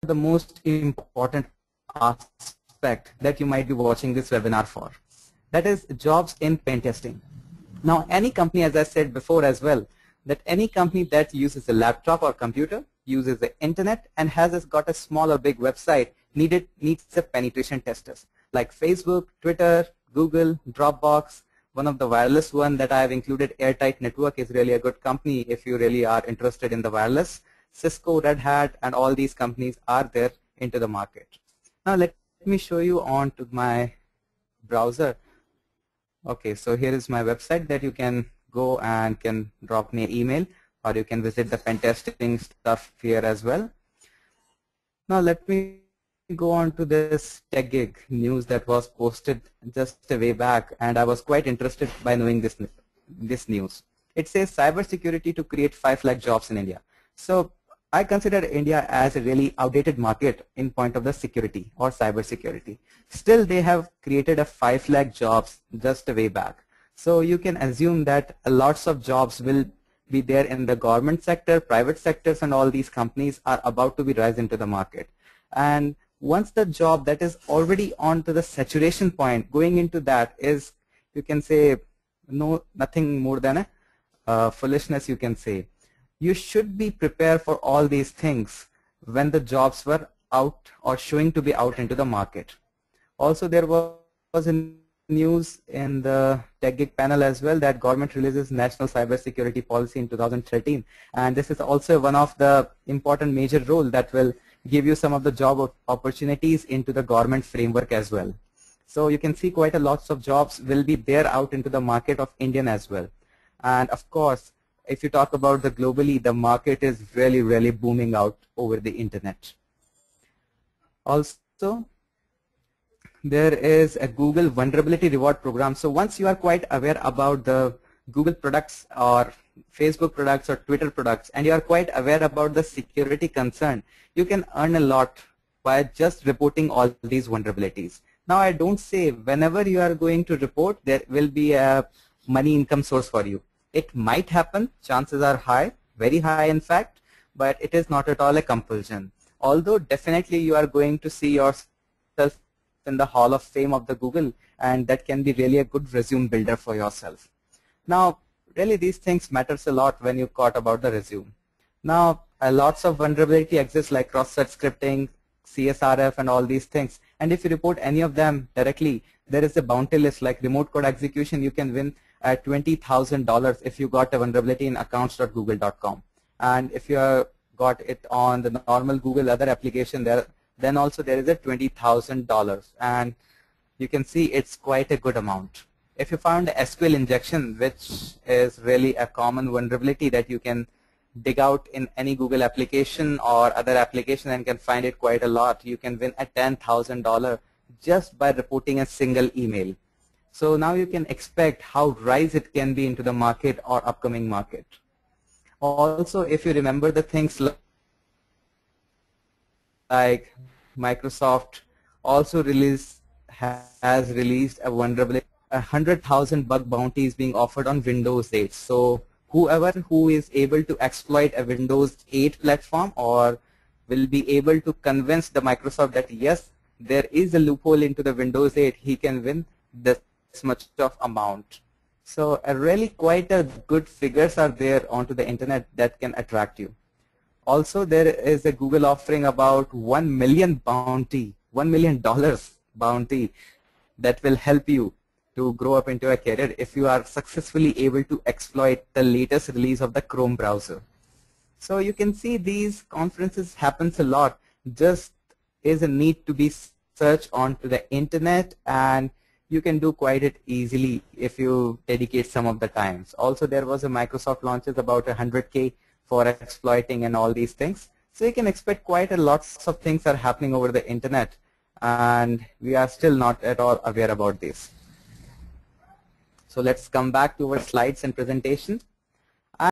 the most important aspect that you might be watching this webinar for. That is jobs in pen testing. Now, any company, as I said before as well, that any company that uses a laptop or computer, uses the internet, and has got a small or big website needs a penetration testers like Facebook, Twitter, Google, Dropbox. One of the wireless one that I have included, Airtight Network, is really a good company if you really are interested in the wireless. Cisco, Red Hat, and all these companies are there into the market. Now let me show you on to my browser. Okay, so here is my website that you can go and can drop me an email, or you can visit the pen testing stuff here as well. Now let me go on to this TechGig news that was posted just a way back, and I was quite interested by knowing this news. It says cybersecurity to create 5 lakh jobs in India. So I consider India as a really outdated market in point of the security or cybersecurity. Still, they have created a 5 lakh jobs just a way back. So you can assume that lots of jobs will be there in the government sector, private sectors, and all these companies are about to be rise into the market. And once the job that is already on to the saturation point, going into that is, you can say, nothing more than a foolishness, you can say. You should be prepared for all these things when the jobs were out or showing to be out into the market. Also, there was a news in the TechGig panel as well that government releases national cybersecurity policy in 2013, and this is also one of the important major role that will give you some of the job opportunities into the government framework as well. So you can see quite a lots of jobs will be there out into the market of Indian as well. And of course, if you talk about the globally, the market is really, really booming out over the internet. Also, there is a Google vulnerability reward program. So once you are quite aware about the Google products or Facebook products or Twitter products, and you are quite aware about the security concern, you can earn a lot by just reporting all these vulnerabilities. Now, I don't say whenever you are going to report, there will be a money income source for you. It might happen, chances are high, very high in fact, but it is not at all a compulsion. Although definitely you are going to see yourself in the Hall of Fame of the Google, and that can be really a good resume builder for yourself. Now, really these things matters a lot when you caught about the resume. Now, lots of vulnerability exists like cross-site scripting, CSRF, and all these things. And if you report any of them directly, there is a bounty list like remote code execution. You can win at $20,000 if you got a vulnerability in accounts.google.com. And if you got it on the normal Google other application there, then also there is a $20,000. And you can see it's quite a good amount. If you found SQL injection, which is really a common vulnerability that you can dig out in any Google application or other application and can find it quite a lot, you can win a $10,000 just by reporting a single email. So now you can expect how rise it can be into the market or upcoming market. Also, if you remember the things like Microsoft also has released a vulnerability, 100,000 bug bounties being offered on Windows 8. So whoever who is able to exploit a Windows 8 platform or will be able to convince the Microsoft that yes, there is a loophole into the Windows 8, he can win this much of amount. So really quite a good figures are there onto the internet that can attract you. Also, there is a Google offering about $1 million bounty, $1 million bounty that will help you to grow up into a career if you are successfully able to exploit the latest release of the Chrome browser. So you can see these conferences happens a lot. Just is a need to be searched onto the internet, and you can do quite it easily if you dedicate some of the times. Also, there was a Microsoft launches about 100K for exploiting and all these things. So you can expect quite a lots of things are happening over the internet, and we are still not at all aware about this. So let's come back to our slides and presentation.